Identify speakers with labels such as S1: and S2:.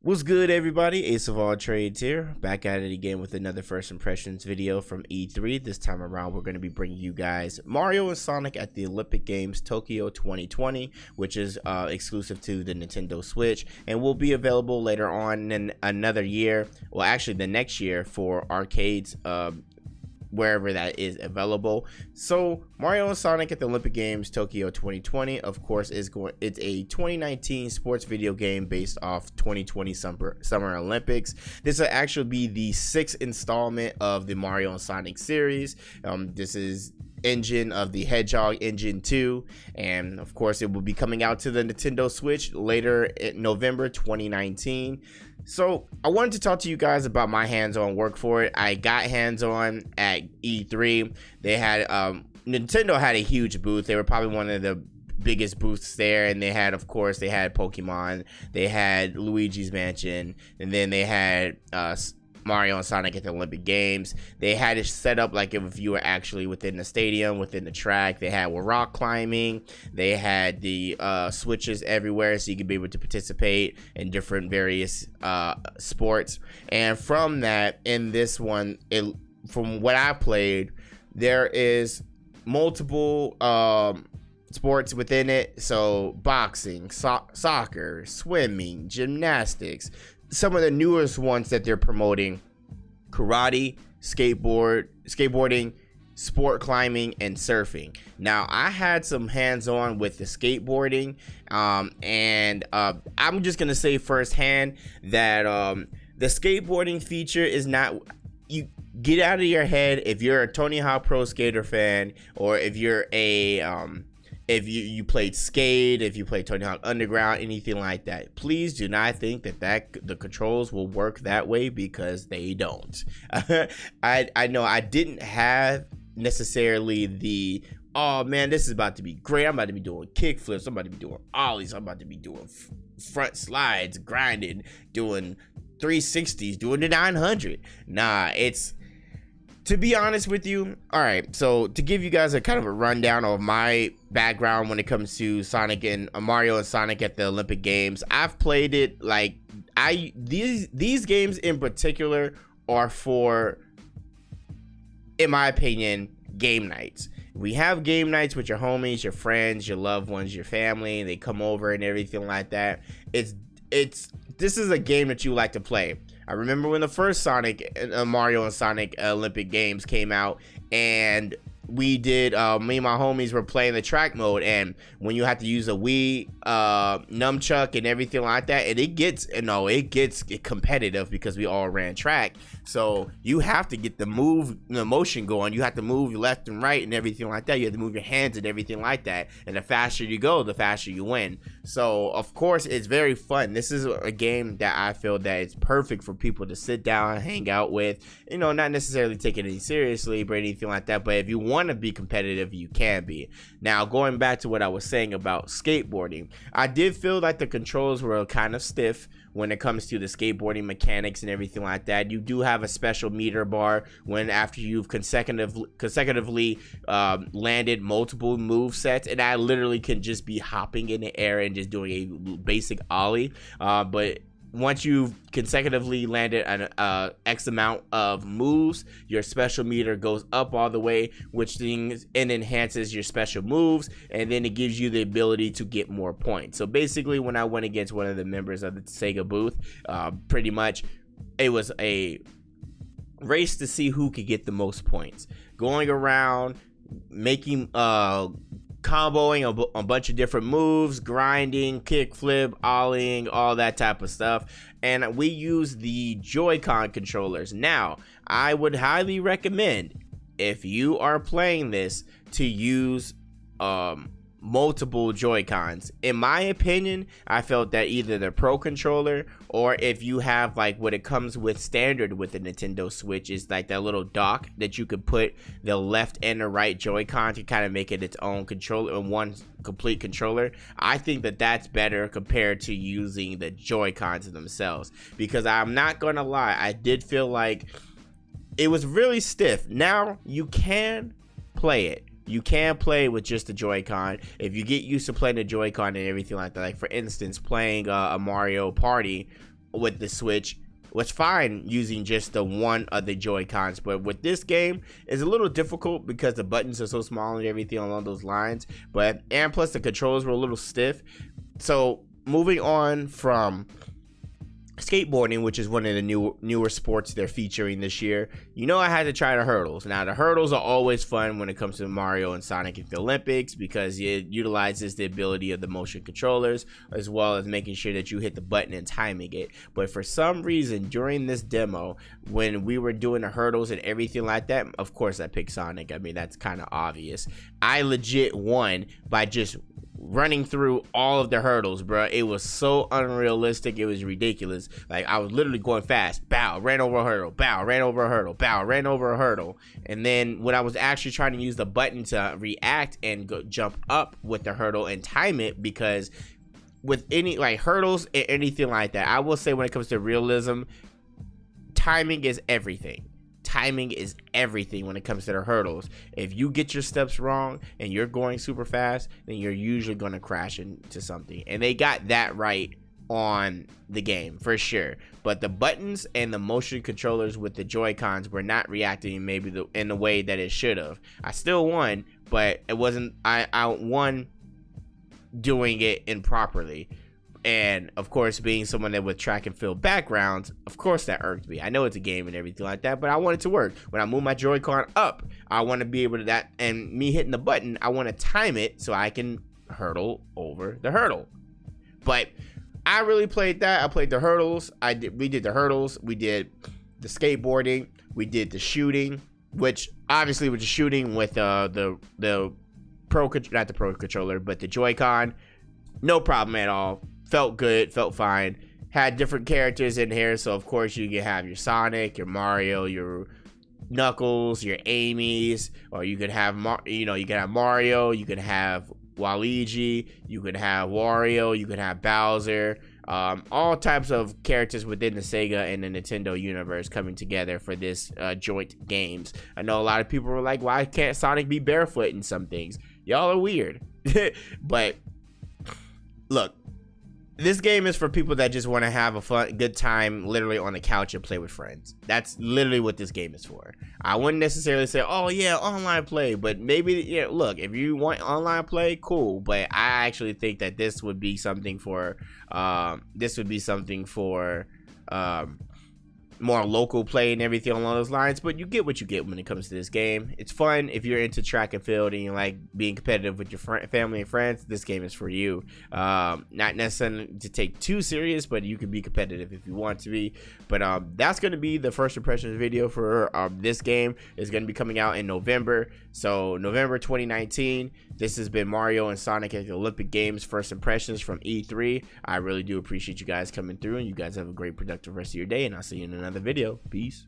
S1: What's good, everybody? Ace of all trades here, back at it again with another first impressions video from E3. This time around, we're going to be bringing you guys Mario and Sonic at the Olympic Games Tokyo 2020, which is exclusive to the Nintendo Switch and will be available later on in another year, well actually the next year, for arcades wherever that is available. So Mario and Sonic at the Olympic Games Tokyo 2020, of course, it's a 2019 sports video game based off 2020 Summer Olympics. This will actually be the 6th installment of the Mario and Sonic series. This is engine of the Hedgehog Engine 2, and of course it will be coming out to the Nintendo Switch later in November 2019. So I wanted to talk to you guys about my hands-on work for it. I got hands-on at E3. They had Nintendo had a huge booth. They were probably one of the biggest booths there, and they had, of course, they had Pokemon, they had Luigi's Mansion, and then they had Mario and Sonic at the Olympic Games. They had it set up like if you were actually within the stadium, within the track. They had rock climbing. They had the switches everywhere, so you could be able to participate in different various sports. And from that, in this one, from what I played, there is multiple sports within it. So boxing, soccer, swimming, gymnastics. Some of the newest ones that they're promoting: karate, skateboarding, sport climbing, and surfing. Now, I had some hands-on with the skateboarding, and I'm just gonna say firsthand that the skateboarding feature is not. You get out of your head if you're a Tony Hawk Pro Skater fan, or if you're a if you played Skate, if you played Tony Hawk Underground, anything like that. Please do not think that the controls will work that way, because they don't. I know I didn't have necessarily the, oh man, this is about to be great, I'm about to be doing kick flips, I'm about to be doing ollies, I'm about to be doing front slides, grinding, doing 360s, doing the 900. Nah, it's, to be honest with you, all right, so to give you guys a kind of a rundown of my background when it comes to Sonic and Mario and Sonic at the Olympic Games, I've played it like, these games in particular are for, in my opinion, game nights. We have game nights with your homies, your friends, your loved ones, your family, and they come over and everything like that. This is a game that you like to play. I remember when the first Mario and Sonic Olympic Games came out, and we did, me and my homies were playing the track mode, and when you have to use a Wii nunchuck and everything like that, and it gets competitive because we all ran track. So you have to get the motion going. You have to move left and right and everything like that. You have to move your hands and everything like that. And the faster you go, the faster you win. So of course it's very fun. This is a game that I feel that it's perfect for people to sit down and hang out with. You know, not necessarily take it any seriously or anything like that. But if you want to be competitive, you can be. Now, going back to what I was saying about skateboarding, I did feel like the controls were kind of stiff when it comes to the skateboarding mechanics and everything like that. You do have a special meter bar when after you've consecutively landed multiple move sets, and I literally can just be hopping in the air and just doing a basic ollie, but once you've consecutively landed an X amount of moves, your special meter goes up all the way, which enhances your special moves, and then it gives you the ability to get more points. So basically, when I went against one of the members of the Sega booth, pretty much it was a race to see who could get the most points. Going around, making comboing a bunch of different moves, grinding, kickflip, ollieing, all that type of stuff. And we use the Joy-Con controllers. Now, I would highly recommend, if you are playing this, to use multiple Joy-Cons. In my opinion, I felt that either the Pro controller, or if you have like what it comes with standard with the Nintendo Switch, is like that little dock that you could put the left and the right Joy-Con to kind of make it its own controller in one complete controller. I think that that's better compared to using the Joy-Cons themselves, because I'm not gonna lie, I did feel like it was really stiff. Now you can play it. You can play with just the Joy-Con if you get used to playing the Joy-Con and everything like that. Like for instance, playing a Mario Party with the Switch was fine using just the one of the Joy-Cons, but with this game it's a little difficult because the buttons are so small and everything along those lines, and plus the controls were a little stiff. So moving on from skateboarding, which is one of the newer sports they're featuring this year, I had to try the hurdles. Now the hurdles are always fun when it comes to Mario and Sonic at the Olympics because it utilizes the ability of the motion controllers as well as making sure that you hit the button and timing it. But for some reason during this demo, when we were doing the hurdles and everything like that, of course I picked Sonic. I mean, that's kind of obvious. I legit won by just running through all of the hurdles, bro. It was so unrealistic. It was ridiculous. Like, I was literally going fast. Bow, ran over a hurdle. Bow, ran over a hurdle. Bow, ran over a hurdle. And then when I was actually trying to use the button to react and jump up with the hurdle and time it, because with any like hurdles and anything like that, I will say when it comes to realism, timing is everything. Timing is everything when it comes to the hurdles. If you get your steps wrong and you're going super fast, then you're usually going to crash into something. And they got that right on the game for sure. But the buttons and the motion controllers with the Joy-Cons were not reacting maybe in the way that it should have. I still won, but it wasn't. I won doing it improperly. And of course, being someone that with track and field backgrounds, of course that irked me. I know it's a game and everything like that, but I want it to work. When I move my Joy-Con up, I want to be able to that, and me hitting the button, I want to time it so I can hurdle over the hurdle. But I really played that. I played the hurdles. We did the hurdles. We did the skateboarding. We did the shooting, which obviously with the shooting with the pro, not the pro controller, but the Joy-Con, no problem at all. Felt good, felt fine. Had different characters in here, so of course you can have your Sonic, your Mario, your Knuckles, your Amy's, or you could have you can have Mario, you could have Waluigi, you could have Wario, you could have Bowser, all types of characters within the Sega and the Nintendo universe coming together for this joint games. I know a lot of people were like, why can't Sonic be barefoot in some things? Y'all are weird. But look, this game is for people that just want to have a good time literally on the couch and play with friends. That's literally what this game is for. I wouldn't necessarily say, oh yeah, online play, but maybe, look, if you want online play, cool. But I actually think that this would be something for, more local play and everything along those lines. But you get what you get when it comes to this game. It's fun if you're into track and field and you like being competitive with your family and friends. This game is for you. Not necessarily to take too serious, but you can be competitive if you want to be. But that's going to be the first impressions video for this game. It's going to be coming out in November. So November 2019. This has been Mario and Sonic at the Olympic Games first impressions from E3. I really do appreciate you guys coming through, and you guys have a great productive rest of your day, and I'll see you in another video. Peace.